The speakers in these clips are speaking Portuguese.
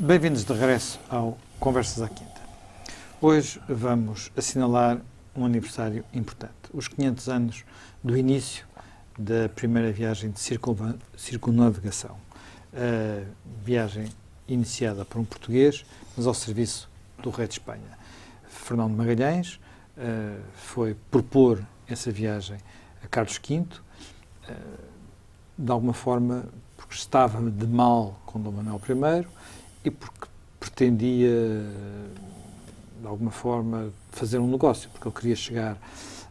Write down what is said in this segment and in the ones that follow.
Bem-vindos de regresso ao Conversas à Quinta. Hoje vamos assinalar um aniversário importante, os 500 anos do início da primeira viagem de circunnavegação. A viagem iniciada por um português, mas ao serviço do rei de Espanha. Fernão de Magalhães foi propor essa viagem a Carlos V, de alguma forma porque estava de mal com Dom Manuel I, e porque pretendia, de alguma forma, fazer um negócio, porque ele queria chegar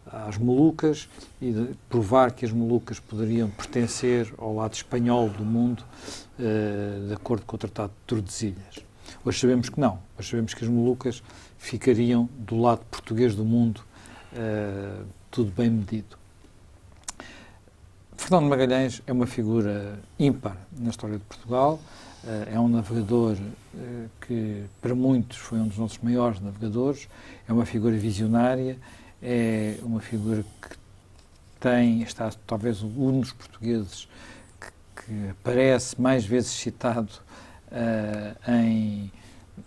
às Molucas e provar que as Molucas poderiam pertencer ao lado espanhol do mundo, de acordo com o Tratado de Tordesilhas. Hoje sabemos que não. Hoje sabemos que as Molucas ficariam do lado português do mundo, tudo bem medido. Fernão de Magalhães é uma figura ímpar na história de Portugal. É um navegador que, para muitos, foi um dos nossos maiores navegadores. É uma figura visionária, é uma figura que está talvez um dos portugueses que aparece mais vezes citado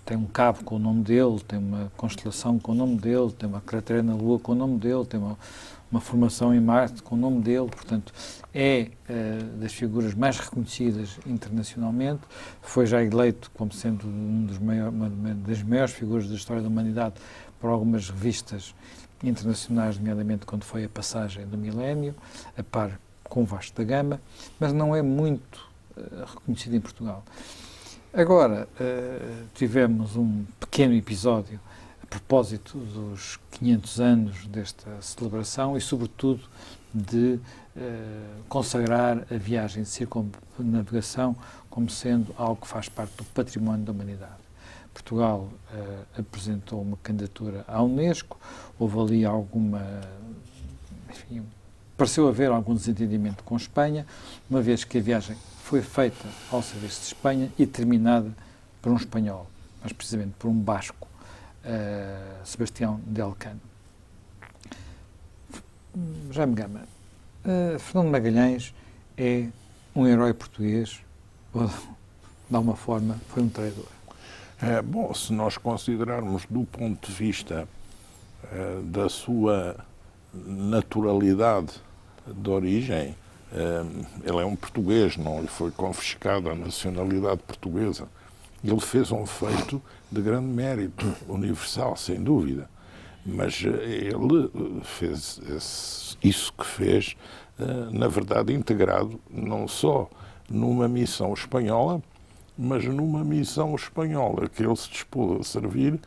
tem um cabo com o nome dele, tem uma constelação com o nome dele, tem uma cratera na Lua com o nome dele, tem uma formação em Marte com o nome dele, portanto, é das figuras mais reconhecidas internacionalmente. Foi já eleito como sendo uma das maiores figuras da história da humanidade por algumas revistas internacionais, nomeadamente quando foi a passagem do milénio, a par com Vasco da Gama, mas não é muito reconhecido em Portugal. Agora, tivemos um pequeno episódio a propósito dos 500 anos desta celebração e, sobretudo, de consagrar a viagem de circunnavegação como sendo algo que faz parte do património da humanidade. Portugal apresentou uma candidatura à Unesco, houve ali pareceu haver algum desentendimento com Espanha, uma vez que a viagem foi feita ao serviço de Espanha e terminada por um espanhol, mas precisamente por um basco, Sebastião de Elcano. Jaime Gama, Fernão de Magalhães é um herói português ou, de alguma forma, foi um traidor? Bom, se nós considerarmos do ponto de vista da sua naturalidade de origem, ele é um português, não lhe foi confiscada a nacionalidade portuguesa. Ele fez um feito de grande mérito, universal, sem dúvida. Mas ele fez isso que fez, na verdade, integrado não só numa missão espanhola, mas numa missão espanhola que ele se dispôs a servir,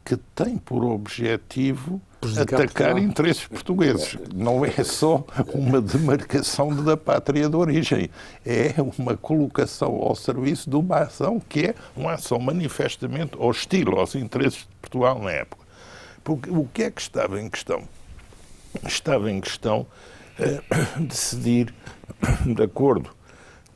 que tem por objetivo atacar interesses portugueses. Não é só uma demarcação da pátria de origem, é uma colocação ao serviço de uma ação que é uma ação manifestamente hostil aos interesses de Portugal na época. Porque o que é que estava em questão? Estava em questão decidir, de acordo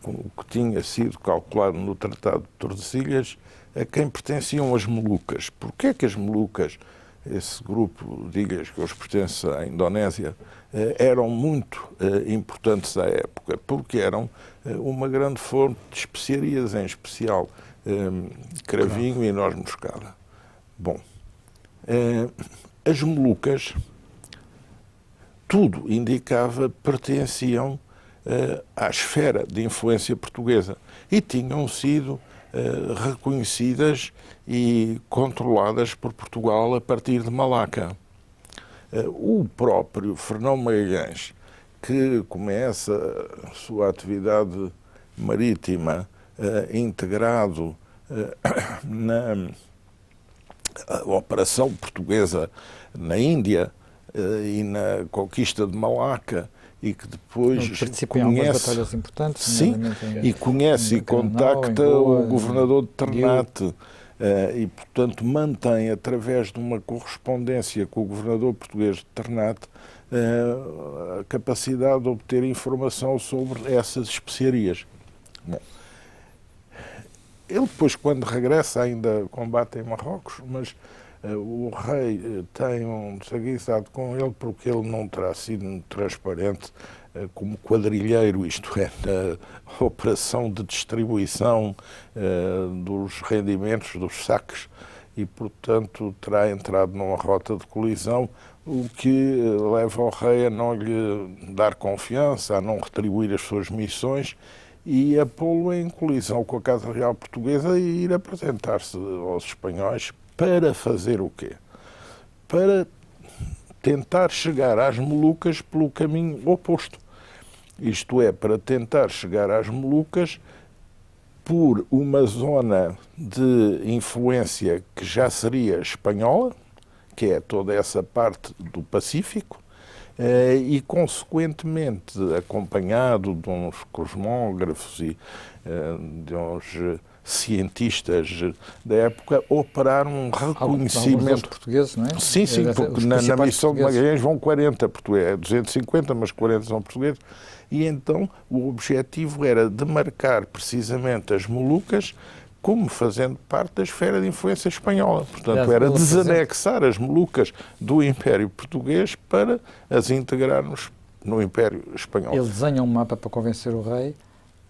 com o que tinha sido calculado no Tratado de Tordesilhas, a quem pertenciam as Molucas. Porquê é que as Molucas, esse grupo de ilhas que hoje pertence à Indonésia, eram muito importantes à época? Porque eram uma grande fonte de especiarias, em especial cravinho e noz moscada. Bom, as Molucas, tudo indicava, pertenciam à esfera de influência portuguesa e tinham sido reconhecidas e controladas por Portugal a partir de Malaca. O próprio Fernão Magalhães, que começa a sua atividade marítima integrado na operação portuguesa na Índia e na conquista de Malaca, e que depois participa em algumas batalhas importantes, sim, e conhece e contacta o governador de Ternate e, portanto, mantém, através de uma correspondência com o governador português de Ternate, a capacidade de obter informação sobre essas especiarias. Bom, ele depois, quando regressa, ainda combate em Marrocos, mas o rei tem um desaguisado com ele porque ele não terá sido transparente como quadrilheiro, isto é, na operação de distribuição dos rendimentos, dos saques, e, portanto, terá entrado numa rota de colisão, o que leva ao rei a não lhe dar confiança, a não retribuir as suas missões e a pô-lo em colisão com a Casa Real Portuguesa e ir apresentar-se aos espanhóis para fazer o quê? Para tentar chegar às Molucas pelo caminho oposto. Isto é, para tentar chegar às Molucas por uma zona de influência que já seria espanhola, que é toda essa parte do Pacífico, e, consequentemente, acompanhado de uns cosmógrafos e de uns cientistas da época, operaram um reconhecimento... Alguns portugueses, não é? Sim, porque na missão de Magalhães vão 40 portugueses, 250, mas 40 são portugueses, e então o objetivo era demarcar precisamente as Molucas como fazendo parte da esfera de influência espanhola. Portanto, era desanexar as Molucas do Império Português para as integrarmos no Império Espanhol. Ele desenha um mapa para convencer o rei,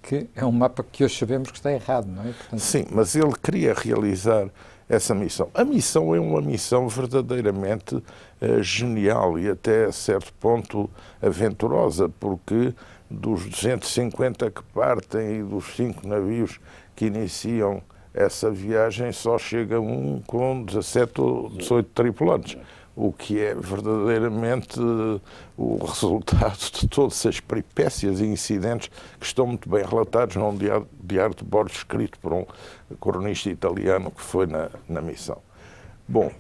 que é um mapa que hoje sabemos que está errado, não é? Portanto... Sim, mas ele queria realizar essa missão. A missão é uma missão verdadeiramente genial e até a certo ponto aventurosa, porque dos 250 que partem e dos 5 navios que iniciam essa viagem, só chega um com 17 ou 18 tripulantes, o que é verdadeiramente o resultado de todas as peripécias e incidentes que estão muito bem relatados num diário de bordo escrito por um cronista italiano que foi na missão. Bom,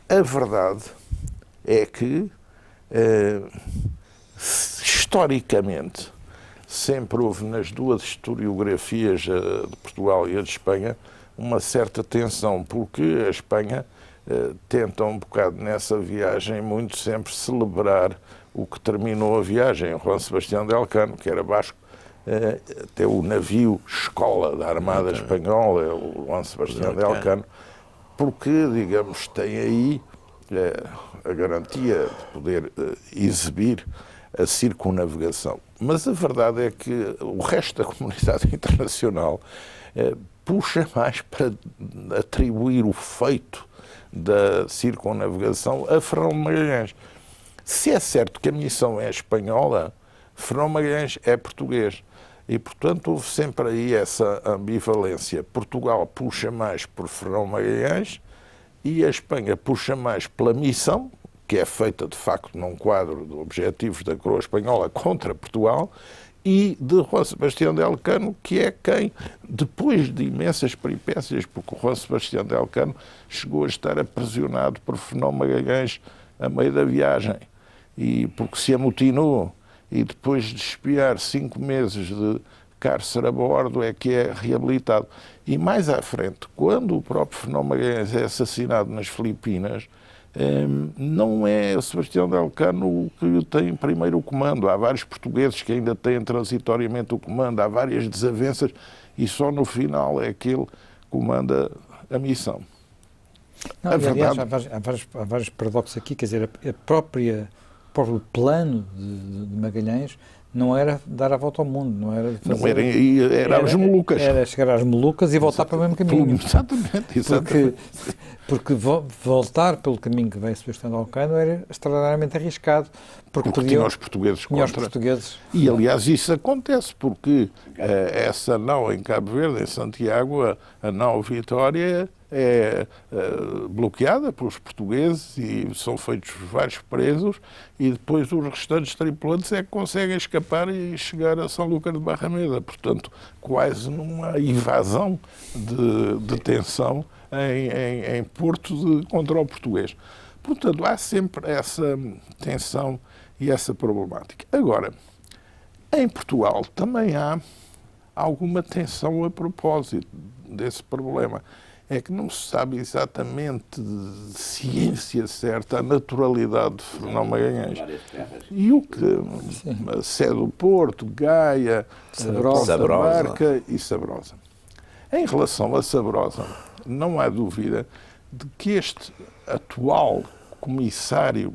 a verdade é que, historicamente, sempre houve nas duas historiografias, a de Portugal e a de Espanha, uma certa tensão, porque a Espanha tenta um bocado nessa viagem muito sempre celebrar o que terminou a viagem, Juan Sebastián de Elcano, que era basco, até o navio escola da Armada Espanhola, é o Juan Sebastián de Elcano, porque, digamos, tem aí a garantia de poder exibir a circunnavegação. Mas a verdade é que o resto da comunidade internacional puxa mais para atribuir o feito da circunnavegação a Fernão Magalhães. Se é certo que a missão é espanhola, Fernão Magalhães é português. E, portanto, houve sempre aí essa ambivalência. Portugal puxa mais por Fernão Magalhães e a Espanha puxa mais pela missão, que é feita, de facto, num quadro de objetivos da coroa espanhola contra Portugal, e de Juan Sebastián de Elcano, que é quem, depois de imensas peripécias, porque o Juan Sebastián de Elcano chegou a estar aprisionado por Fernão Magalhães a meio da viagem, e porque se amotinou, e depois de espiar 5 meses de cárcere a bordo, é que é reabilitado. E mais à frente, quando o próprio Fernão Magalhães é assassinado nas Filipinas, não é o Sebastião de Elcano o que tem primeiro o comando. Há vários portugueses que ainda têm transitoriamente o comando, há várias desavenças e só no final é que ele comanda a missão. Não, aliás, há vários paradoxos aqui, quer dizer, o próprio plano de Magalhães não era dar a volta ao mundo, não era fazer... Era às Molucas. Era chegar às Molucas e voltar para o mesmo caminho. Exatamente. Porque voltar pelo caminho que veio Sebastião de Elcano era extraordinariamente arriscado. Porque tinha os portugueses contra. E, aliás, isso acontece, porque essa nau em Cabo Verde, em Santiago, a nau Vitória, é bloqueada pelos portugueses e são feitos vários presos e depois os restantes tripulantes é que conseguem escapar e chegar a São Lucas de Barrameda. Portanto, quase numa invasão de detenção em Porto contra o português. Portanto, há sempre essa tensão e essa problemática. Agora, em Portugal também há alguma tensão a propósito desse problema. É que não se sabe exatamente de ciência certa a naturalidade de Fernão Magalhães. E o que Sé do Porto, Gaia, Sabrosa, Barca e Sabrosa. Em relação a Sabrosa, não há dúvida de que este atual comissário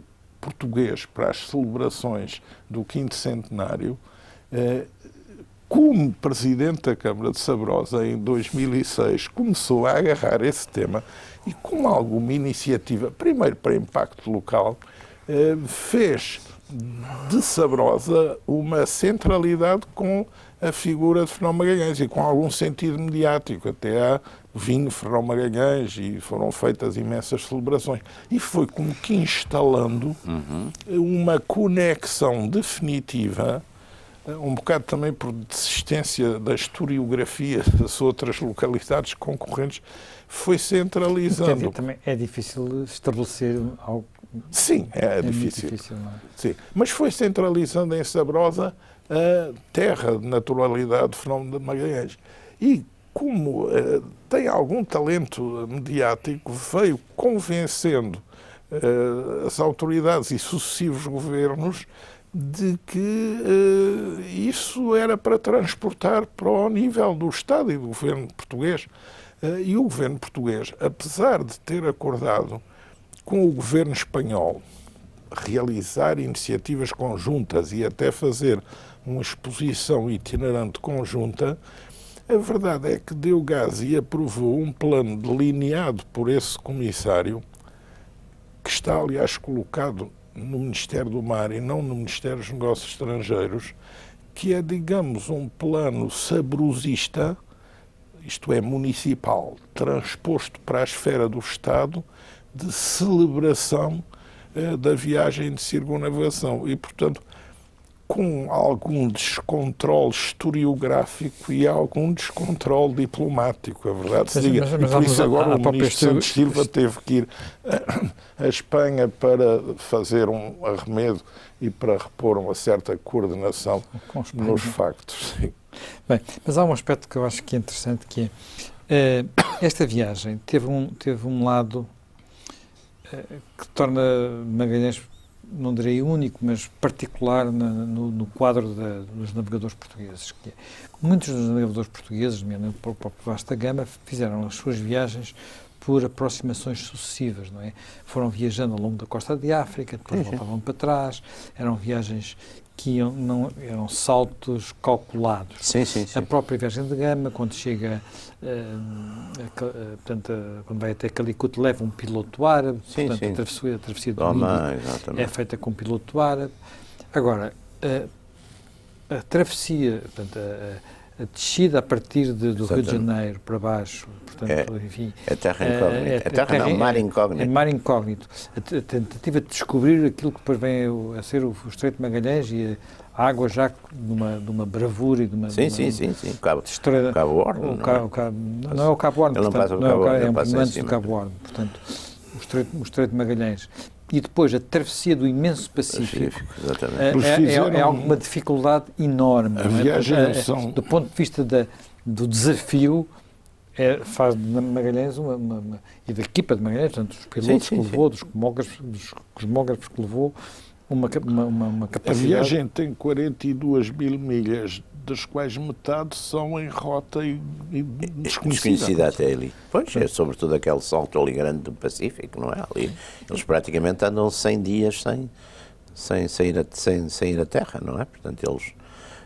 português para as celebrações do 5º centenário, como presidente da Câmara de Sabrosa em 2006, começou a agarrar esse tema e com alguma iniciativa, primeiro para impacto local, fez de Sabrosa uma centralidade com a figura de Fernão Magalhães e com algum sentido mediático. Até há vinho Fernão Magalhães e foram feitas imensas celebrações. E foi como que instalando uma conexão definitiva, um bocado também por desistência da historiografia das outras localidades concorrentes, foi centralizando. Também é difícil estabelecer algo. Sim, é difícil. Não é? Sim. Mas foi centralizando em Sabrosa a terra de naturalidade de Fernão de Magalhães. E como tem algum talento mediático, veio convencendo as autoridades e sucessivos governos de que isso era para transportar para o nível do Estado e do governo português. E o governo português, apesar de ter acordado com o governo espanhol realizar iniciativas conjuntas e até fazer uma exposição itinerante conjunta, a verdade é que deu gás e aprovou um plano delineado por esse comissário, que está, aliás, colocado no Ministério do Mar e não no Ministério dos Negócios Estrangeiros, que é, digamos, um plano sabrosista, isto é, municipal, transposto para a esfera do Estado, de celebração da viagem de circunnavegação e, portanto, com algum descontrole historiográfico e algum descontrole diplomático, a verdade se diga. E por isso agora o ministro Santos Silva teve que ir à Espanha para fazer um arremedo e para repor uma certa coordenação nos factos. Sim. Bem, mas há um aspecto que eu acho que é interessante, que é esta viagem teve um lado que torna Magalhães, não direi único, mas particular no quadro dos navegadores portugueses. Que é, muitos dos navegadores portugueses, mesmo por vasta gama, fizeram as suas viagens por aproximações sucessivas, não é? Foram viajando ao longo da costa de África, depois voltavam para trás, eram viagens que eram saltos calculados. Sim. A própria viagem de Gama, quando chega, quando vai até Calicut, leva um piloto árabe, portanto, a travessia do Índico é feita com um piloto árabe. Agora, a travessia, portanto, a descida a partir do Rio de Janeiro para baixo, portanto, enfim... É terra incógnita. Mar incógnito. É mar incógnito. A tentativa de descobrir aquilo que depois vem a ser o Estreito de Magalhães e a água já de uma bravura e de uma... Sim. O Cabo Horn. Não é o Cabo Horn, Ele não passa o Cabo Horn, é um pouco antes do Cabo Horn, portanto, o Estreito de Magalhães. E depois a travessia do imenso Pacífico é alguma dificuldade enorme. A viagem do ponto de vista do desafio, faz de Magalhães e da equipa de Magalhães, portanto, dos pilotos que levou, dos cosmógrafos que levou, uma capacidade... A viagem tem 42 mil milhas, das quais metade são em rota e desconhecida até ali. Pois, é sobretudo aquele salto ali grande do Pacífico, não é? Ali, eles praticamente andam 100 dias sem sair a terra, não é? Portanto, eles...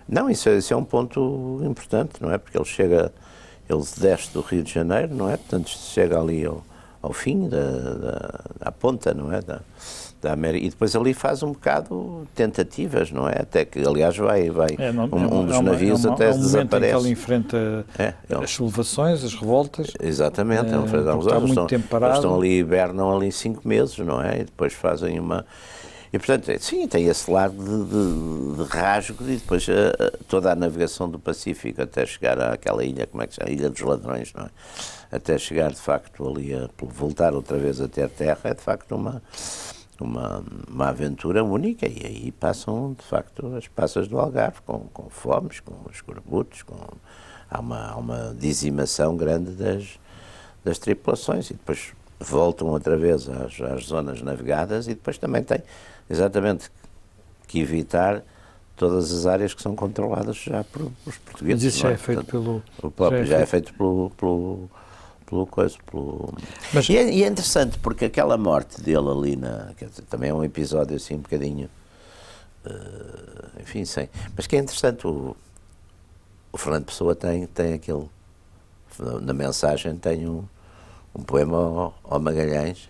Não, isso é um ponto importante, não é? Porque eles descem do Rio de Janeiro, não é? Portanto, chega ali ao fim da ponta, não é? Da América, e depois ali faz um bocado tentativas, não é? Até que, aliás, um dos navios até desaparece. Em que ele enfrenta as solvações, as revoltas. Exatamente, eles estão ali, hibernam ali 5 meses, não é? E depois fazem uma... E, portanto, sim, tem esse lado de rasgo e depois toda a navegação do Pacífico até chegar àquela ilha, como é que se chama? A Ilha dos Ladrões, não é? Até chegar, de facto, ali voltar outra vez até a terra, é, de facto, uma aventura única, e aí passam, de facto, as passas do Algarve, com fomes, com escorbutos, há uma dizimação grande das tripulações, e depois voltam outra vez às zonas navegadas, e depois também tem, exatamente, que evitar todas as áreas que são controladas já pelos portugueses. Mas isso já é feito pelo... Já é feito pelo pelo coisa. Mas... E é interessante, porque aquela morte dele ali, quer dizer, também é um episódio assim um bocadinho, enfim, sem... Mas que é interessante, o Fernando Pessoa tem aquele, na mensagem tem um poema ao Magalhães,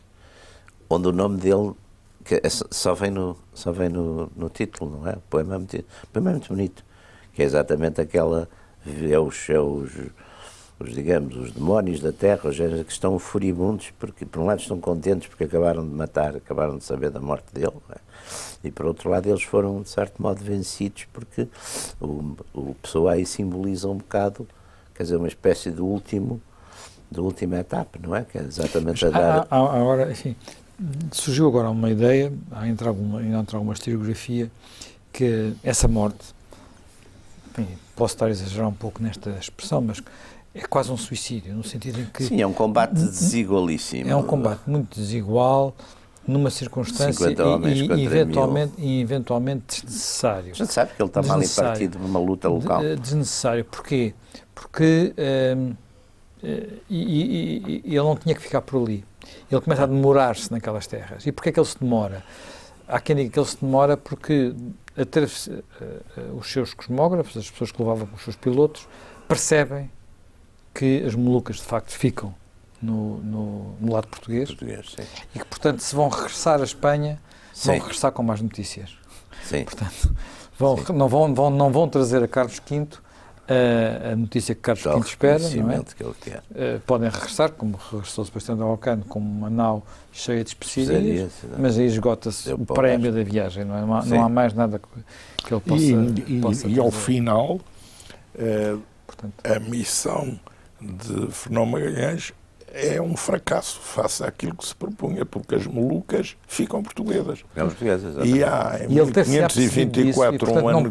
onde o nome dele só vem no título, não é? O poema é muito bonito, que é exatamente aquela, digamos, os demónios da terra, os géneros que estão furibundos, porque por um lado estão contentes porque acabaram de saber da morte dele, não é? E por outro lado eles foram de certo modo vencidos, porque o Pessoa aí simboliza um bocado, quer dizer, uma espécie de última etapa, não é? Que é exatamente a dar... Agora, enfim, surgiu agora uma ideia, entre alguma historiografia, que essa morte, enfim, posso estar a exagerar um pouco nesta expressão, mas é quase um suicídio, no sentido em que... Sim, é um combate desigualíssimo. É um combate muito desigual, numa circunstância eventualmente desnecessário. A gente sabe que ele está mal partido numa luta local. Desnecessário. Porquê? Porque ele não tinha que ficar por ali. Ele começa a demorar-se naquelas terras. E porquê é que ele se demora? Há quem diga que ele se demora porque os seus cosmógrafos, as pessoas que levavam com os seus pilotos, percebem que as Molucas de facto ficam no lado português, sim. E que, portanto, se vão regressar à Espanha, vão regressar com mais notícias. Sim. Portanto, não vão trazer a Carlos V a notícia que Carlos V espera, não é? Que ele quer. Podem regressar, como regressou Sebastião de Alcano, com uma nau cheia de especiarias, mas aí esgota-se o prémio da viagem, não é? Não há mais nada que ele possa e ao final, portanto, a missão de Fernão Magalhães é um fracasso face àquilo que se propunha, porque as Molucas ficam portuguesas. E há em 1524 um ano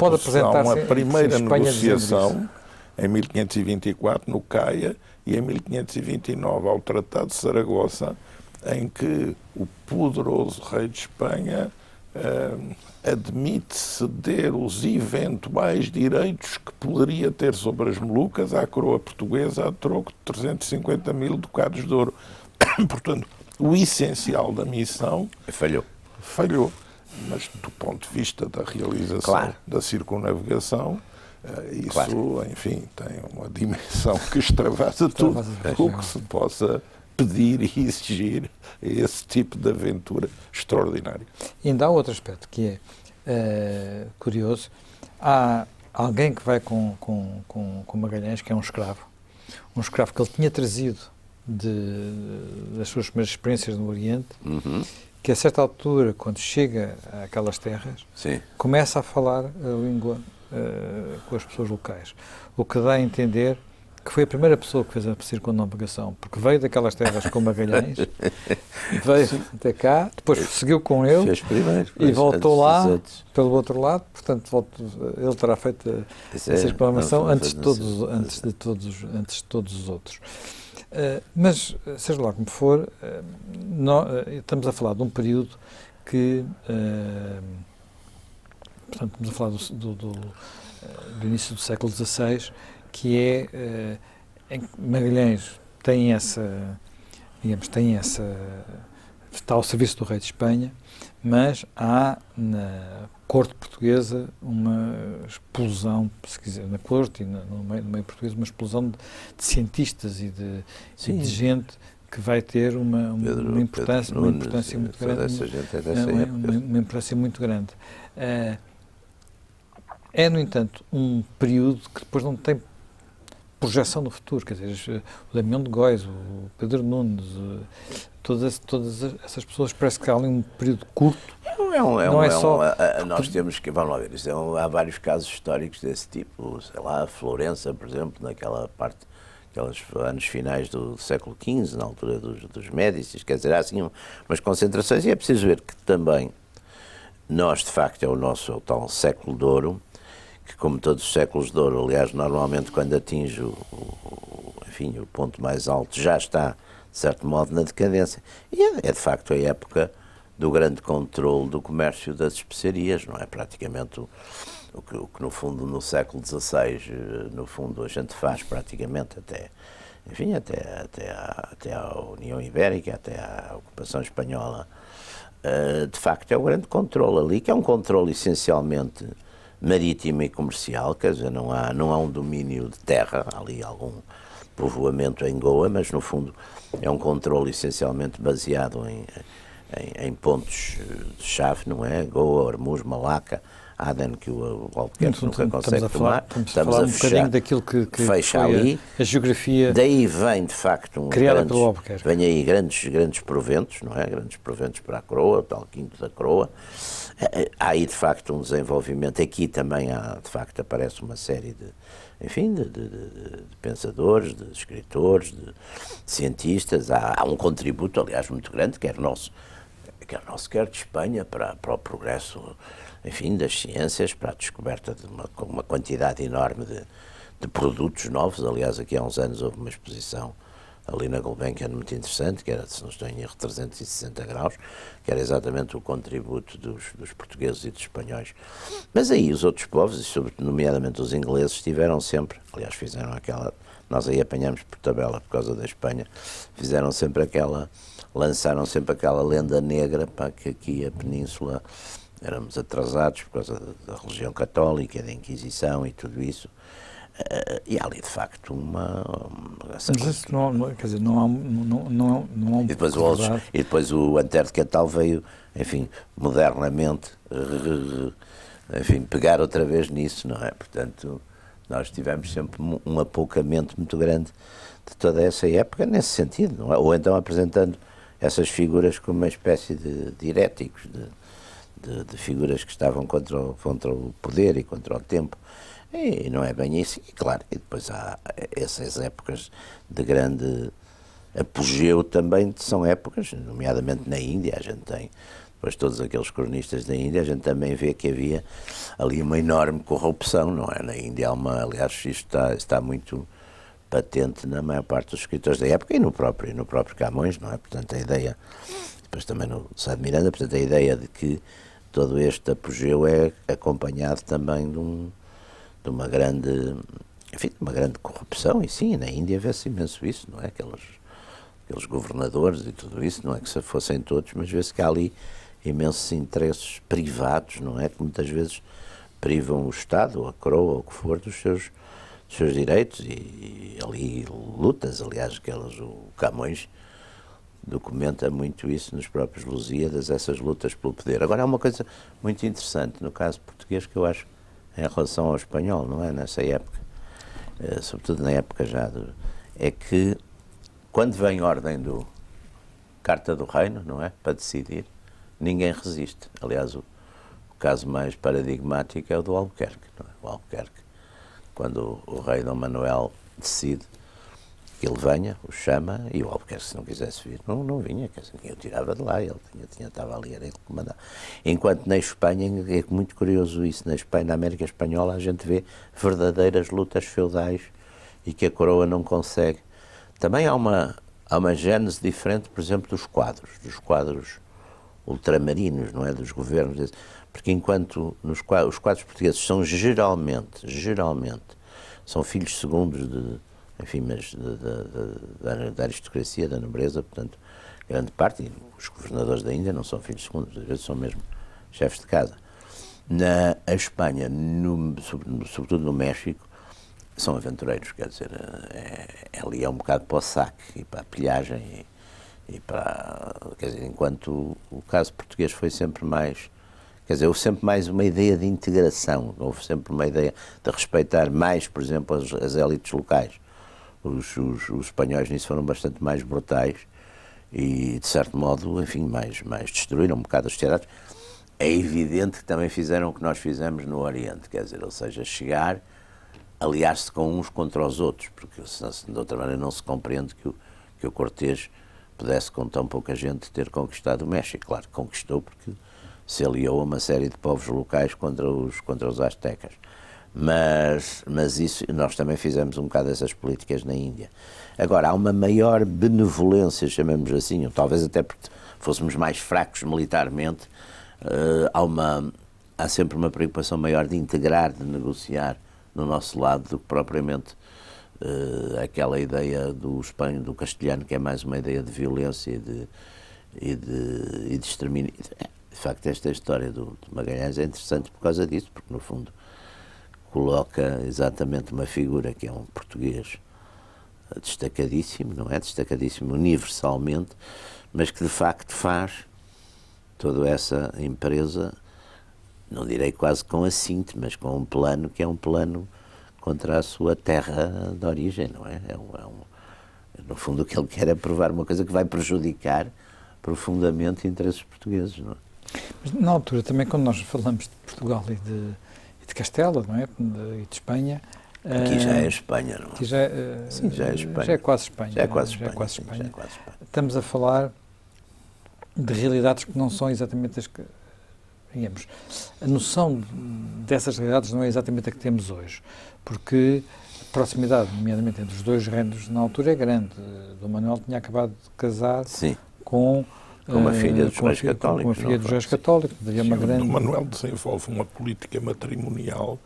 a primeira negociação, em 1524 no Caia, e em 1529 ao Tratado de Saragoça, em que o poderoso rei de Espanha admite ceder os eventuais direitos que poderia ter sobre as Molucas à coroa portuguesa a troco de 350 mil ducados de ouro. Portanto, o essencial da missão falhou. Mas do ponto de vista da realização da circunnavegação, isso, enfim, tem uma dimensão que extravasa tudo o que se possa pedir e exigir esse tipo de aventura extraordinária. E ainda há outro aspecto que é curioso. Há alguém que vai com Magalhães, que é um escravo que ele tinha trazido das suas primeiras experiências no Oriente, que a certa altura, quando chega àquelas terras, começa a falar a língua com as pessoas locais, o que dá a entender que foi a primeira pessoa que fez a circunnavegação, porque veio daquelas terras com Magalhães, veio até cá, depois seguiu com ele e voltou lá pelo outro lado, portanto ele terá feito a circunnavegação antes de todos os outros. Mas, seja lá como for, estamos a falar de um período que, portanto, estamos a falar do início do século XVI, que é em que Magalhães está ao serviço do rei de Espanha, mas há na corte portuguesa uma explosão, se quiser, na corte e no meio português, uma explosão de cientistas e de gente que vai ter uma importância muito grande. É, no entanto, um período que depois não tem projeção no futuro, quer dizer, o Damião de Góis, o Pedro Nunes, todas essas pessoas, parece que há ali um período curto. Nós temos que, vamos lá ver, há vários casos históricos desse tipo, sei lá, Florença, por exemplo, naquela parte, aqueles anos finais do século XV, na altura dos Médicis, quer dizer, há assim umas concentrações, e é preciso ver que também nós, de facto, é o tal século de ouro, que, como todos os séculos de ouro, aliás, normalmente quando atinge o ponto mais alto, já está, de certo modo, na decadência. E é de facto a época do grande controle do comércio das especiarias, não é? Praticamente o que no fundo no século XVI, no fundo a gente faz praticamente até à União Ibérica, até à ocupação espanhola, de facto é o grande controle ali, que é um controle essencialmente marítimo e comercial, quer dizer, não há um domínio de terra, há ali algum povoamento em Goa, mas no fundo é um controle essencialmente baseado em pontos-chave, não é? Goa, Hormuz, Malaca, Aden, que o Albuquerque nunca consegue tomar. Estamos a falar um bocadinho daquilo que fecha foi ali. A geografia daí vem, de facto, criada pelo Albuquerque. Vem aí grandes proventos, não é? Grandes proventos para a coroa, o tal quinto da coroa. Há aí, de facto, um desenvolvimento. Aqui também de facto, aparece uma série de pensadores, de escritores, de cientistas. Há um contributo, aliás, muito grande, quer de Espanha, para o progresso, enfim, das ciências, para a descoberta de uma quantidade enorme de produtos novos. Aliás, aqui há uns anos houve uma exposição ali na Gulbenkian muito interessante, que era, se não estou em erro, 360 graus, que era exatamente o contributo dos portugueses e dos espanhóis. Mas aí os outros povos, e nomeadamente os ingleses, tiveram sempre, aliás, nós aí apanhamos por tabela por causa da Espanha, lançaram sempre aquela lenda negra para que aqui a Península éramos atrasados por causa da religião católica, da Inquisição e tudo isso. E há ali, de facto, mas isso não há um... E depois o Antero de Quental veio, enfim, modernamente, enfim, pegar outra vez nisso, não é? Portanto, nós tivemos sempre um apoucamento muito grande de toda essa época, nesse sentido, não é? Ou então apresentando essas figuras como uma espécie de heréticos, de figuras que estavam contra o poder e contra o tempo. E não é bem isso, e claro, e depois há essas épocas de grande apogeu também, são épocas, nomeadamente na Índia, a gente tem, depois todos aqueles cronistas da Índia, a gente também vê que havia ali uma enorme corrupção, não é? Na Índia aliás, isto está muito patente na maior parte dos escritores da época e no próprio Camões, não é? Portanto, a ideia, depois também no Sá de Miranda, portanto, a ideia de que todo este apogeu é acompanhado também de uma grande corrupção, e sim, na Índia vê-se imenso isso, não é? Aqueles governadores e tudo isso, não é que se fossem todos, mas vê-se que há ali imensos interesses privados, não é? Que muitas vezes privam o Estado, ou a coroa, ou o que for, dos seus direitos, e ali lutas, aliás, o Camões documenta muito isso nos próprios Lusíadas, essas lutas pelo poder. Agora, há uma coisa muito interessante no caso português que eu acho em relação ao espanhol, não é? Nessa época, sobretudo na época é que quando vem a ordem do Carta do Reino, não é? Para decidir, ninguém resiste. Aliás, o caso mais paradigmático é o do Albuquerque, não é? O Albuquerque, quando o rei Dom Manuel decide que ele venha, o chama, e o Albuquerque, se não quisesse vir, não vinha, quer dizer, ninguém o tirava de lá, ele estava ali, era ele que mandava. Enquanto na Espanha, é muito curioso isso, na América Espanhola a gente vê verdadeiras lutas feudais e que a coroa não consegue. Também há uma gênese diferente, por exemplo, dos quadros ultramarinos, não é, dos governos, porque enquanto os quadros portugueses são geralmente, são filhos segundos mas da aristocracia, da nobreza, portanto, grande parte, e os governadores da Índia não são filhos segundos, às vezes são mesmo chefes de casa. Na Espanha, sobretudo no México, são aventureiros, quer dizer, ali é um bocado para o saque e para a pilhagem, quer dizer, enquanto o caso português foi sempre mais, quer dizer, houve sempre mais uma ideia de integração, houve sempre uma ideia de respeitar mais, por exemplo, as élites locais. Os espanhóis nisso foram bastante mais brutais e, de certo modo, enfim, mais destruíram um bocado as sociedades. É evidente que também fizeram o que nós fizemos no Oriente, quer dizer, ou seja, chegar, aliar-se com uns contra os outros, porque de outra maneira não se compreende que o Cortés pudesse, com tão pouca gente, ter conquistado o México. Claro que conquistou, porque se aliou a uma série de povos locais contra os astecas. Mas isso, nós também fizemos um bocado dessas políticas na Índia. Agora, há uma maior benevolência, chamemos assim, ou talvez até porque fôssemos mais fracos militarmente, há há sempre uma preocupação maior de integrar, de negociar no nosso lado do que propriamente aquela ideia do espanhol, do castelhano, que é mais uma ideia de violência e de extermínio. De facto, esta história do Magalhães é interessante por causa disso, porque no fundo coloca exatamente uma figura que é um português destacadíssimo, não é? Destacadíssimo universalmente, mas que de facto faz toda essa empresa, não direi quase com assinte, mas com um plano que é um plano contra a sua terra de origem, não é? No fundo, o que ele quer é provar uma coisa que vai prejudicar profundamente interesses portugueses, não é? Mas na altura, também, quando nós falamos de Portugal e de Castela, não é? E de Espanha... Aqui já é Espanha, não é? Aqui sim, já é Espanha. Já é quase Espanha. Já é quase Espanha. Estamos a falar de realidades que não são exatamente as que... Digamos, a noção dessas realidades não é exatamente a que temos hoje, porque a proximidade, nomeadamente entre os dois reinos, na altura é grande. Dom Manuel tinha acabado de casar com uma filha dos Reis Católicos. Com uma filha dos Reis Católicos. Dom Manuel desenvolve uma política matrimonial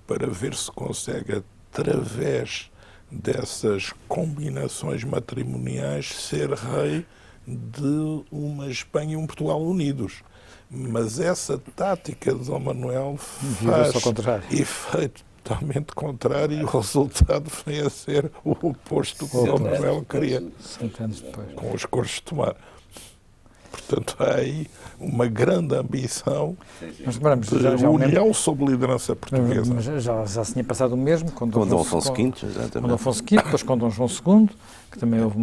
para ver se consegue, através dessas combinações matrimoniais, ser rei de uma Espanha e um Portugal unidos. Mas essa tática de Dom Manuel faz efeito totalmente contrário e o resultado vem a ser o oposto do que Dom Manuel queria, com os Cortes de Tomar. Portanto, há aí uma grande ambição de união sob liderança portuguesa. Mas já se tinha passado o mesmo com Dom Afonso V, exatamente. Com Dom Afonso V, depois com Dom João II, que também houve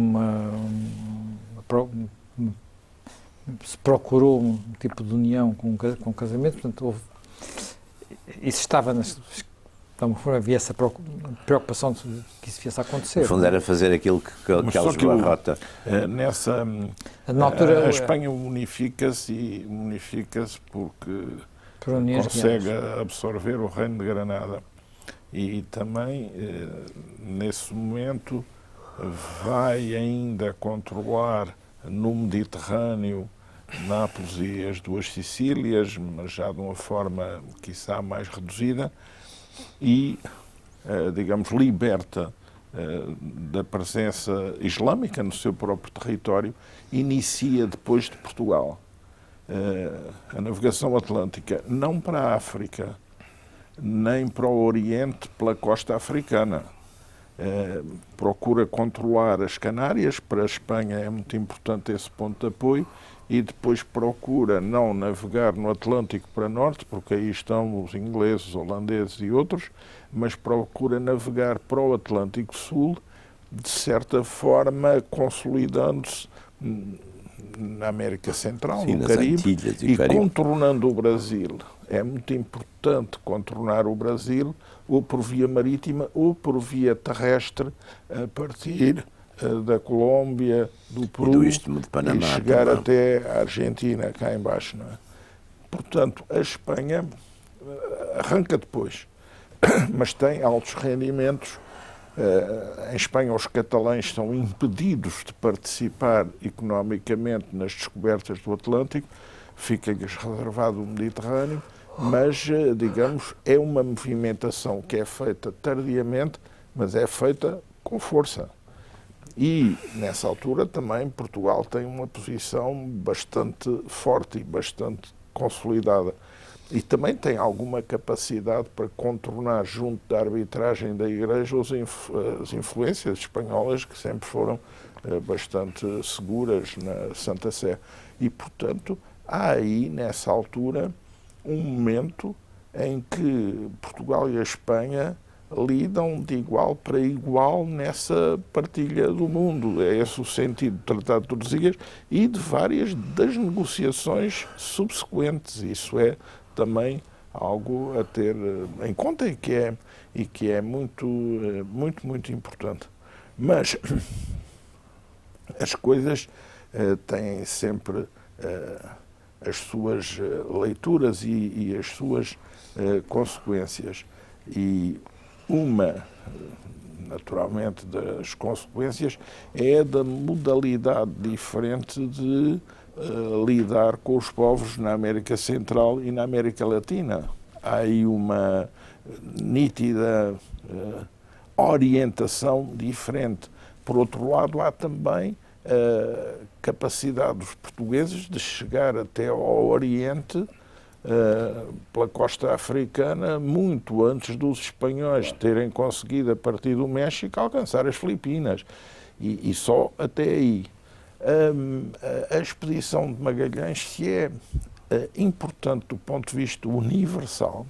se procurou um tipo de união com casamento, portanto, isso estava havia essa preocupação de que isso viesse a acontecer. No fundo era fazer aquilo que Alves Barrota... Na altura, a Espanha unifica-se porque consegue absorver o Reino de Granada. E também, nesse momento, vai ainda controlar no Mediterrâneo Nápoles e as duas Sicílias, mas já de uma forma, quiçá, mais reduzida, e, digamos, liberta da presença islâmica no seu próprio território, inicia depois de Portugal a navegação atlântica, não para a África, nem para o Oriente pela costa africana. Procura controlar as Canárias, para a Espanha é muito importante esse ponto de apoio, e depois procura não navegar no Atlântico para norte, porque aí estão os ingleses, holandeses e outros, mas procura navegar para o Atlântico Sul, de certa forma consolidando-se na América Central, no Caribe, e contornando o Brasil. É muito importante contornar o Brasil, ou por via marítima, ou por via terrestre, a partir da Colômbia, do Peru, do Istmo de Panamá, e chegar até a Argentina, cá embaixo, não é? Portanto, a Espanha arranca depois, mas tem altos rendimentos. Em Espanha, os catalães são impedidos de participar economicamente nas descobertas do Atlântico, fica-lhes reservado o Mediterrâneo, mas, digamos, é uma movimentação que é feita tardiamente, mas é feita com força. E, nessa altura, também Portugal tem uma posição bastante forte e bastante consolidada. E também tem alguma capacidade para contornar, junto da arbitragem da Igreja, as influências espanholas, que sempre foram bastante seguras na Santa Sé. E, portanto, há aí, nessa altura, um momento em que Portugal e a Espanha lidam de igual para igual nessa partilha do mundo. É esse o sentido do Tratado de Tordesilhas e de várias das negociações subsequentes. Isso é também algo a ter em conta e que é muito importante. Mas as coisas têm sempre as suas leituras e as suas consequências. E uma, naturalmente, das consequências é da modalidade diferente de lidar com os povos na América Central e na América Latina. Há aí uma nítida orientação diferente. Por outro lado, há também a capacidade dos portugueses de chegar até ao Oriente pela costa africana muito antes dos espanhóis terem conseguido, a partir do México, alcançar as Filipinas. E só até aí. A expedição de Magalhães, se é importante do ponto de vista universal,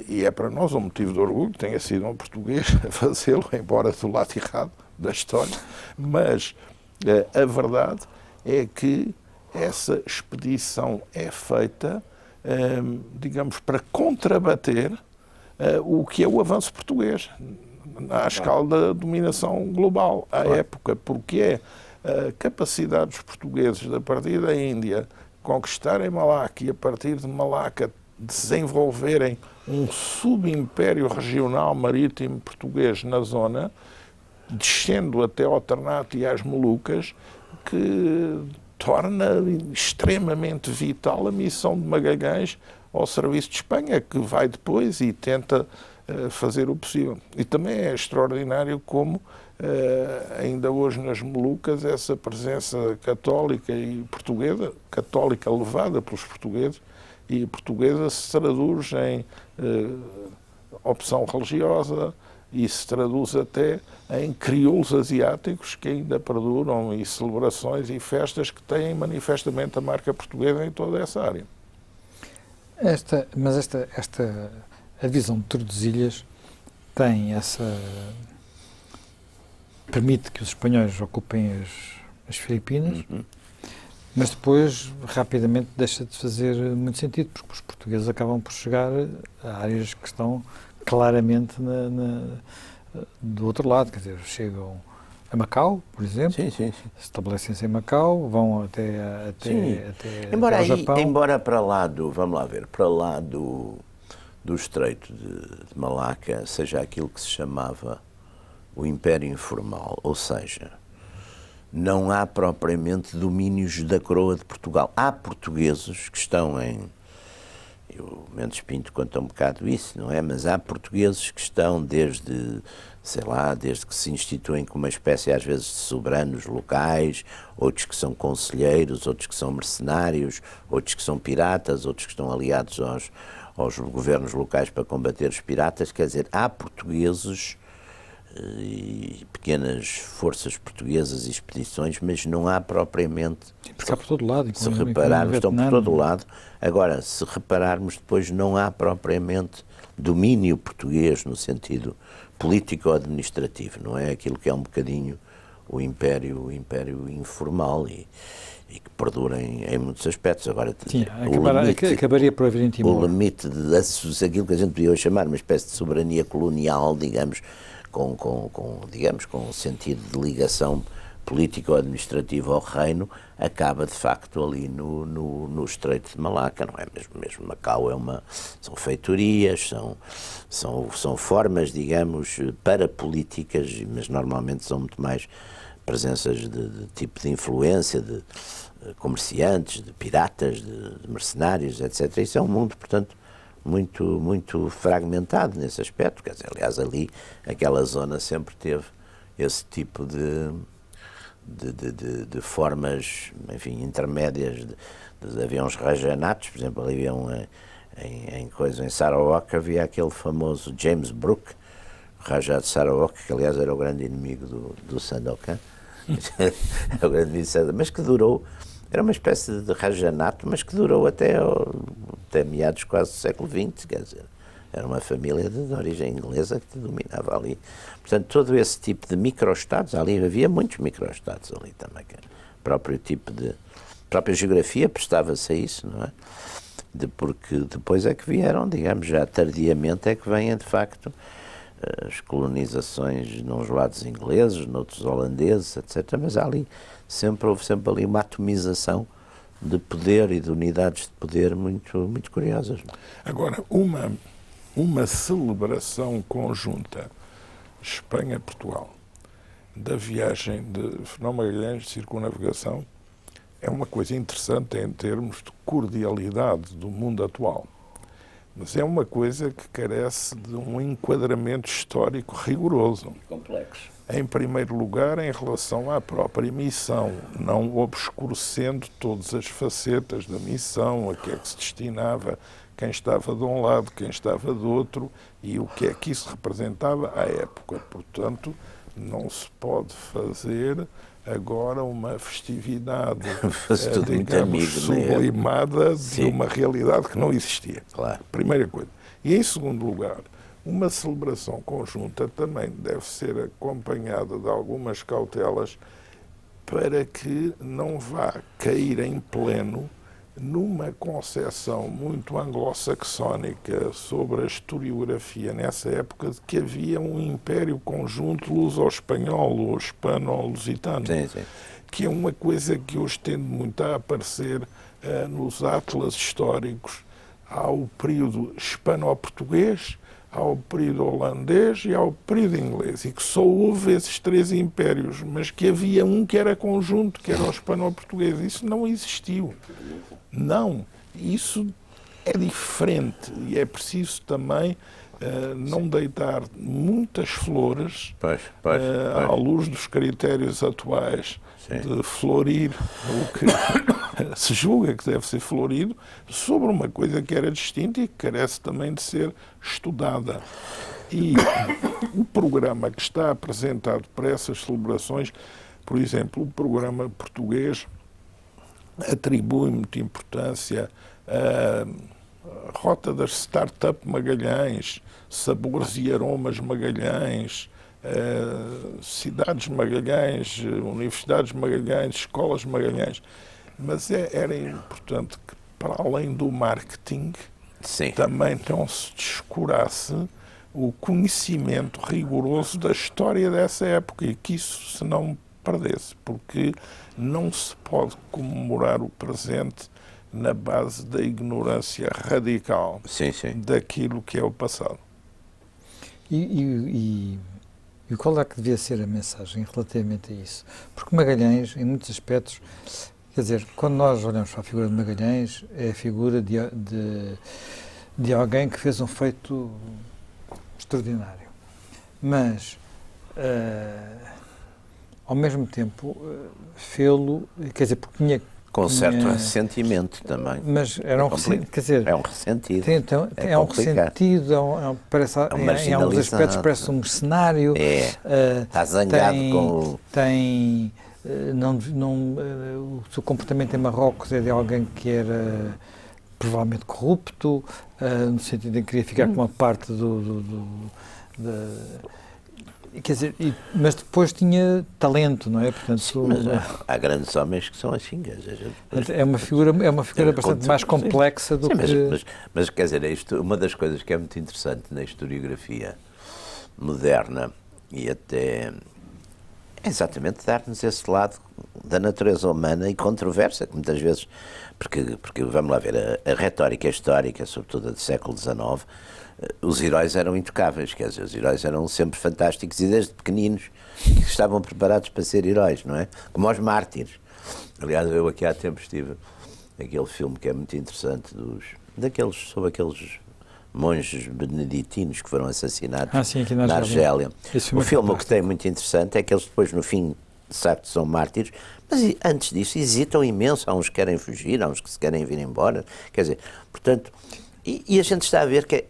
e é para nós um motivo de orgulho que tenha sido um português a fazê-lo, embora do lado errado da história, mas a verdade é que essa expedição é feita, digamos, para contrabater o que é o avanço português à escala da dominação global à época, porque é a capacidade dos portugueses, a partir da Índia, conquistarem Malaca e, a partir de Malaca, desenvolverem um subimpério regional marítimo português na zona, descendo até ao Ternate e às Molucas, que torna extremamente vital a missão de Magalhães ao serviço de Espanha, que vai depois e tenta fazer o possível. E também é extraordinário como ainda hoje nas Molucas essa presença católica e portuguesa, católica levada pelos portugueses, e portuguesa se traduz em opção religiosa e se traduz até em crioulos asiáticos que ainda perduram, e celebrações e festas que têm manifestamente a marca portuguesa em toda essa área. A visão de Tordesilhas tem permite que os espanhóis ocupem as Filipinas, mas depois rapidamente deixa de fazer muito sentido, porque os portugueses acabam por chegar a áreas que estão claramente do outro lado, quer dizer, chegam a Macau, por exemplo, estabelecem-se em Macau, vão até ao Japão. Embora para lá vamos lá ver, para lá do Estreito de Malaca seja aquilo que se chamava o Império Informal, ou seja, não há propriamente domínios da coroa de Portugal. Há portugueses que estão o Mendes Pinto conta um bocado isso, não é? Mas há portugueses que estão desde que se instituem como uma espécie, às vezes, de soberanos locais, outros que são conselheiros, outros que são mercenários, outros que são piratas, outros que estão aliados aos governos locais para combater os piratas. Quer dizer, há portugueses e pequenas forças portuguesas e expedições, mas não há propriamente... Porque há por todo lado. Se repararmos, estão por todo lado. Agora, se repararmos, depois não há propriamente domínio português no sentido político-administrativo, não é? Aquilo que é um bocadinho o império informal e que perdura em muitos aspectos. Agora, acabaria por haver em Timor. O limite aquilo que a gente podia chamar uma espécie de soberania colonial, digamos, com um sentido de ligação política ou administrativa ao reino, acaba de facto ali no Estreito de Malaca, não é? Mesmo Macau são feitorias, são formas, digamos, parapolíticas, mas normalmente são muito mais presenças de tipo de influência, de comerciantes, de piratas, de mercenários, etc. Isso é um mundo, portanto, muito fragmentado nesse aspecto. Quer dizer, aliás, ali, aquela zona sempre teve esse tipo de formas, enfim, intermédias. Havia uns rajanatos, por exemplo, ali havia em Sarawak havia aquele famoso James Brooke, o Rajá de Sarawak, que aliás era o grande inimigo do Sandokan, mas que durou. Era uma espécie de rajanato, mas que durou até meados quase do século XX, quer dizer, era uma família de origem inglesa que dominava ali. Portanto, todo esse tipo de microestados, ali havia muitos microestados ali também, que própria geografia prestava-se a isso, não é? Porque depois é que vieram, digamos, já tardiamente é que vêm, de facto, as colonizações nos lados ingleses, noutros holandeses, etc. Mas houve sempre ali uma atomização de poder e de unidades de poder muito curiosas. Agora, uma celebração conjunta Espanha-Portugal da viagem de Fernão Magalhães de circunnavegação é uma coisa interessante em termos de cordialidade do mundo atual. Mas é uma coisa que carece de um enquadramento histórico rigoroso. Complexo. Em primeiro lugar, em relação à própria missão, não obscurecendo todas as facetas da missão, a que é que se destinava, quem estava de um lado, quem estava do outro e o que é que isso representava à época. Portanto, não se pode fazer agora uma festividade, digamos, sublimada de uma realidade que não existia. Claro. Primeira coisa. E, em segundo lugar, uma celebração conjunta também deve ser acompanhada de algumas cautelas para que não vá cair em pleno numa concepção muito anglo-saxónica sobre a historiografia nessa época de que havia um império conjunto luso-espanhol ou hispano-lusitano, que é uma coisa que hoje tende muito a aparecer nos atlas históricos. Há o período hispano-português, há o período holandês e há o período inglês, e que só houve esses três impérios, mas que havia um que era conjunto, que era o hispano-português. Isso não existiu. Não. Isso é diferente e é preciso também não deitar muitas flores à luz dos critérios atuais de florir o que se julga que deve ser florido sobre uma coisa que era distinta e que carece também de ser estudada. E o programa que está apresentado para essas celebrações, por exemplo, o programa português atribui muita importância à Rota das Startup Magalhães, Sabores e Aromas Magalhães, Cidades Magalhães, Universidades Magalhães, Escolas Magalhães. Mas era importante que, para além do marketing, também não se descurasse o conhecimento rigoroso da história dessa época e que isso se não perdesse, porque não se pode comemorar o presente na base da ignorância radical daquilo que é o passado. E qual é que devia ser a mensagem relativamente a isso? Porque Magalhães, em muitos aspectos, quer dizer, quando nós olhamos para a figura de Magalhães, é a figura de alguém que fez um feito extraordinário. Mas, ao mesmo tempo, fê-lo, quer dizer, porque tinha... Com certo ressentimento também. Mas era quer dizer... É um ressentido. É um ressentido, parece, em alguns aspectos parece um mercenário. Está zangado com... O seu comportamento em Marrocos é de alguém que era provavelmente corrupto, no sentido em que queria ficar com uma parte quer dizer, mas depois tinha talento, não é? Portanto, mas há grandes homens que são assim. É uma figura bastante mais complexa do que... Mas quer dizer, uma das coisas que é muito interessante na historiografia moderna e até é exatamente dar-nos esse lado da natureza humana e controversa, que muitas vezes, porque vamos lá ver, a retórica histórica, sobretudo a do século XIX, os heróis eram intocáveis, quer dizer, os heróis eram sempre fantásticos e desde pequeninos que estavam preparados para ser heróis, não é? Como os mártires. Aliás, eu aqui há tempos tive aquele filme que é muito interessante sobre aqueles monges beneditinos que foram assassinados na Argélia. O filme, o que tem muito interessante é que eles depois, no fim, sabe que são mártires, mas antes disso hesitam imenso. Há uns que querem fugir, há uns que se querem vir embora. Quer dizer, portanto, e a gente está a ver que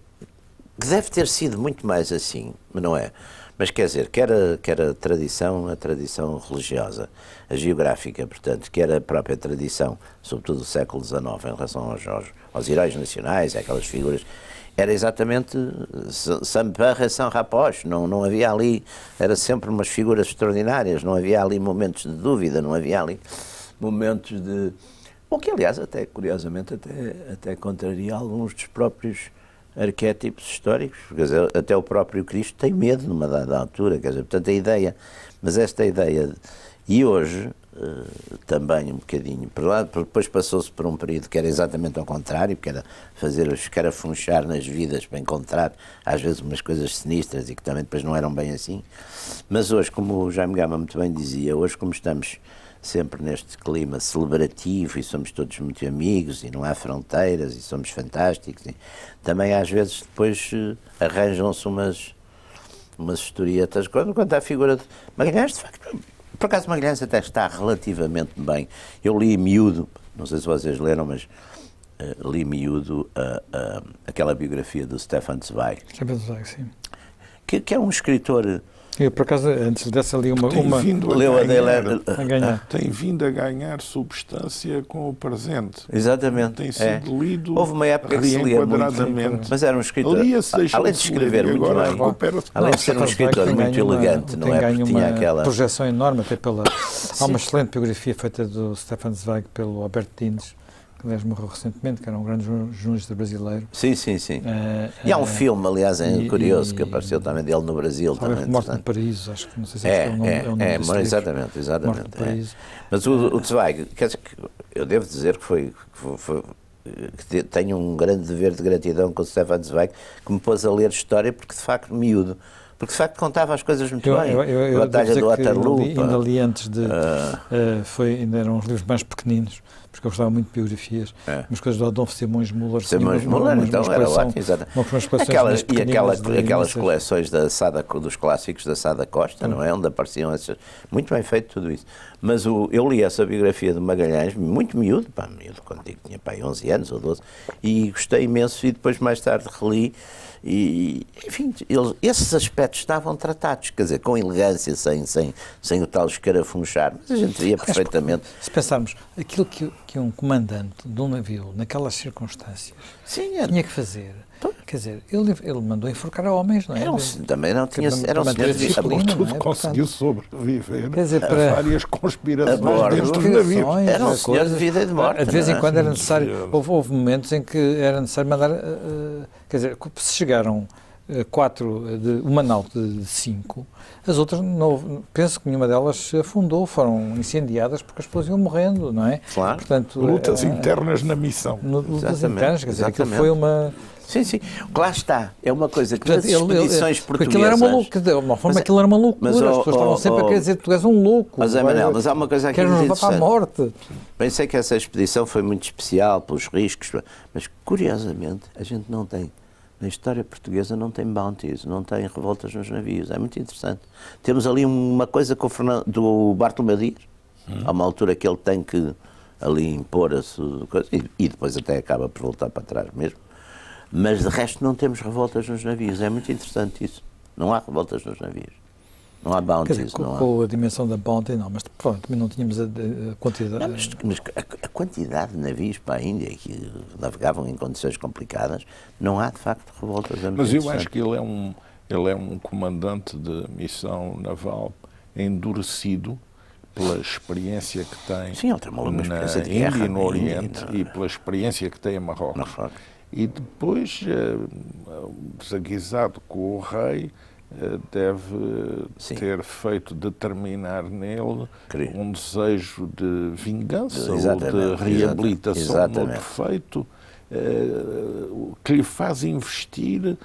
deve ter sido muito mais assim, não é? Mas quer dizer, quer a tradição religiosa, a geográfica, portanto, quer a própria tradição, sobretudo do século XIX, em relação aos heróis nacionais, aquelas figuras, era exatamente sans peur et sans reproche, não havia ali, era sempre umas figuras extraordinárias, não havia ali momentos de dúvida, não havia ali momentos de... Bom, que aliás, até curiosamente, até contraria alguns dos próprios arquétipos históricos, quer dizer, até o próprio Cristo tem medo numa dada altura, quer dizer, portanto a ideia, mas esta ideia, e hoje também um bocadinho, depois passou-se por um período que era exatamente ao contrário, que era fazer os escarafunchar nas vidas para encontrar às vezes umas coisas sinistras e que também depois não eram bem assim, mas hoje, como o Jaime Gama muito bem dizia, hoje como estamos sempre neste clima celebrativo e somos todos muito amigos e não há fronteiras e somos fantásticos. E também às vezes depois arranjam-se umas historietas. Quanto à figura de Magalhães, de facto, por acaso Magalhães até está relativamente bem. Eu li miúdo, não sei se vocês leram, mas li miúdo aquela biografia do Stefan Zweig. Stefan Zweig, sim. Que é um escritor... Eu, por acaso, antes dessa ali tem vindo a ganhar substância com o presente. Exatamente. Tem sido lido. Houve uma época que se lia muito, mas era um escritor, além de escrever muito bem, além de ser um escritor muito elegante, não é? Porque tinha aquela projeção enorme, até há uma excelente biografia feita do Stefan Zweig pelo Alberto Dines, que aliás morreu recentemente, que era um grande jornalista brasileiro. Sim. E há um filme, aliás, curioso, que apareceu também dele no Brasil. Também, Morte no Paraíso, acho que não sei se é o nome desse exatamente. Morte no Paraíso. Mas o Zweig, quer dizer, eu devo dizer que que tenho um grande dever de gratidão com o Stefan Zweig, que me pôs a ler história, porque de facto miúdo. Porque de facto contava as coisas muito bem. A Batalha do Waterloo. Ainda ali antes de... ainda eram uns livros mais pequeninos, porque eu gostava muito de biografias. Umas coisas do Adolfo Simões Müller. Simões Müller, então era ótimo, exatamente. Aquelas coleções dos clássicos da Sada Costa, não é? Onde apareciam essas... Muito bem feito tudo isso. Mas eu li essa biografia de Magalhães, muito miúdo, quando digo que tinha 11 anos ou 12, e gostei imenso, e depois mais tarde reli. E, enfim, esses aspectos estavam tratados, quer dizer, com elegância, sem o tal escarafunchar, mas a gente via perfeitamente. Se pensarmos, aquilo que um comandante de um navio, naquelas circunstâncias, tinha que fazer, quer dizer, ele mandou enforcar a homens, não é? Também não tinha... Era um senhor de disciplina, não é? Conseguiu sobreviver quer dizer, a várias conspirações dentro dos navios. Era um senhor de vida e de morte. De vez em quando era necessário, houve momentos em que era necessário mandar, quer dizer, se chegaram 4, uma nau de 5, as outras, penso que nenhuma delas se afundou, foram incendiadas porque as pessoas iam morrendo, não é? Claro. Portanto, lutas internas na missão. Lutas internas, quer dizer, aquilo foi uma... Sim, lá está. É uma coisa que as expedições portuguesas... Aquilo era uma loucura, de uma forma aquilo era uma loucura, as pessoas estavam sempre a querer dizer que tu és um louco. Mas há uma coisa aqui que nos levar para a morte. Pensei que essa expedição foi muito especial pelos riscos, mas curiosamente a gente não tem, na história portuguesa não tem bounties, não tem revoltas nos navios, é muito interessante. Temos ali uma coisa com do Bartolomeu Dias, há uma altura que ele tem que ali impor a sua coisa, e depois até acaba por voltar para trás mesmo. Mas de resto não temos revoltas nos navios, é muito interessante isso. Não há revoltas nos navios, não há bounties. Quer dizer, com a dimensão da bounty não, mas pronto, também não tínhamos a quantidade... Não, mas a quantidade de navios para a Índia que navegavam em condições complicadas, não há de facto revoltas. Mas eu acho que ele é um comandante de missão naval endurecido pela experiência que tem, sim, ele tem uma longa experiência na de guerra, Índia e no Oriente, e pela experiência que tem em Marrocos. E depois, desaguisado com o rei, deve ter feito determinar nele um desejo de vingança ou de reabilitação do outro feito, que lhe faz investir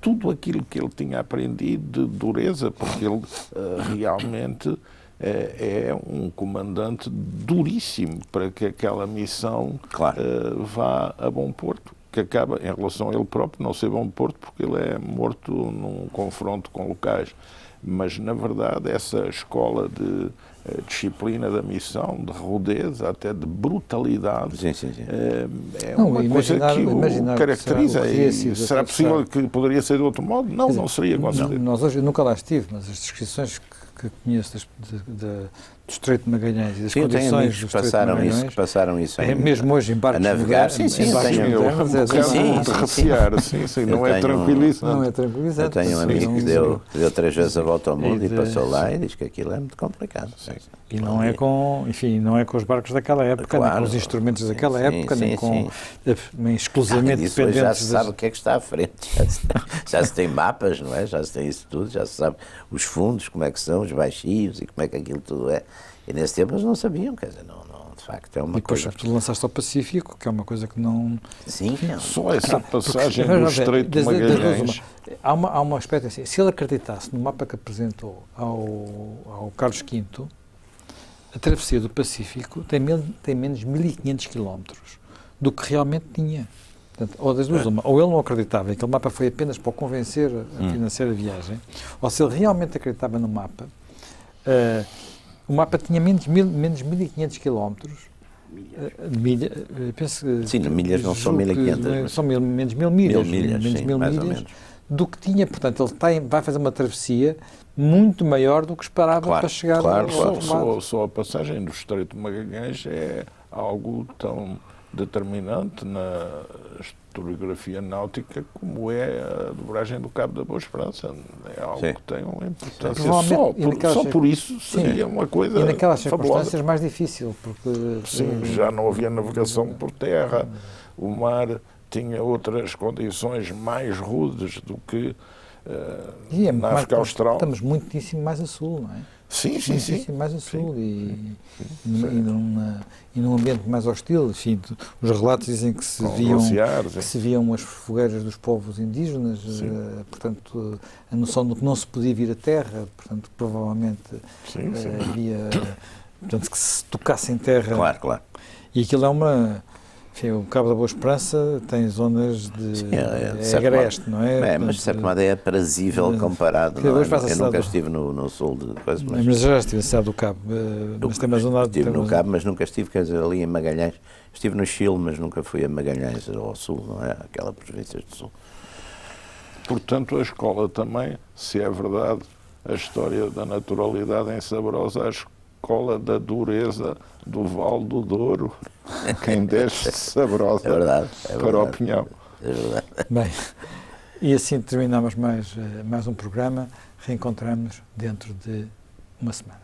tudo aquilo que ele tinha aprendido de dureza, porque ele realmente é um comandante duríssimo para que aquela missão vá a bom porto, que acaba, em relação a ele próprio, não ser bom porto, porque ele é morto num confronto com locais. Mas, na verdade, essa escola de disciplina da missão, de rudeza, até de brutalidade, é uma coisa que o caracteriza. Será possível que poderia ser de outro modo? Não, não seria, com certeza. Nós hoje, eu nunca lá estive, mas as descrições que conheço do Estreito de Magalhães e das condições do Estreito de Magalhães, passaram isso mesmo hoje em barcos a navegar, sim, não é tranquilizante. Não é tranquilizante. Eu tenho um amigo que deu 3 vezes a volta ao mundo e passou lá e diz que aquilo é muito complicado. E não é com, enfim, não é com os barcos daquela época, nem com os instrumentos daquela época, nem exclusivamente dependentes. Já se sabe o que é que está à frente, já se tem mapas, não é? Já se tem isso tudo, já se sabe os fundos, como é que são, os baixios e como é que aquilo tudo é. E nesse tempo eles não sabiam, quer dizer, de facto é uma coisa... E depois tu lançaste ao Pacífico, que é uma coisa que não... Sim, não. Só essa passagem do Estreito de Magalhães... Há um aspecto assim, se ele acreditasse no mapa que apresentou ao Carlos V, a travessia do Pacífico tem menos 1.500 quilómetros do que realmente tinha. Portanto, ou das duas uma, ou ele não acreditava que aquele mapa foi apenas para o convencer a financiar a viagem, ou se ele realmente acreditava no mapa, o mapa tinha menos 1.500 quilómetros de milha, penso, sim, milhas não são 1.500. São menos 1.000 milhas. Menos 1.000 milhas do que tinha. Portanto, ele vai fazer uma travessia muito maior do que esperava para chegar ao outro lado. Só a passagem do Estreito de Magalhães é algo tão determinante na historiografia náutica como é a dobragem do Cabo da Boa Esperança. É algo que tem uma importância. Só por isso seria uma coisa fabulosa. E naquelas fabulosa. circunstâncias mais difícil. Porque, sim, já não havia navegação por terra, o mar tinha outras condições mais rudes do que na África Austral. Estamos muitíssimo mais a sul, não é? Sim. Muitíssimo mais a sul e num ambiente mais hostil. Enfim, os relatos dizem que se viam as fogueiras dos povos indígenas, portanto, a noção de que não se podia vir à terra, portanto, provavelmente havia, portanto, que se tocasse em terra. Claro. E aquilo é uma... Enfim, o Cabo da Boa Esperança tem zonas de agreste, não é? Mas de certo modo é aprazível comparado. Não é? Eu nunca estive no sul de coisas. Mas já estive na cidade do Cabo. Mas tem uma zona estive no Cabo, mas nunca estive, quer dizer, ali em Magalhães. Estive no Chile, mas nunca fui a Magalhães ao sul, não é? Aquela província do sul. Portanto, a escola também, se é verdade, a história da naturalidade em Sabrosa, a escola da dureza do Vale do Douro, quem desce Sabrosa para o Pinhão. É verdade. Bem, e assim terminamos mais um programa. Reencontramos dentro de uma semana.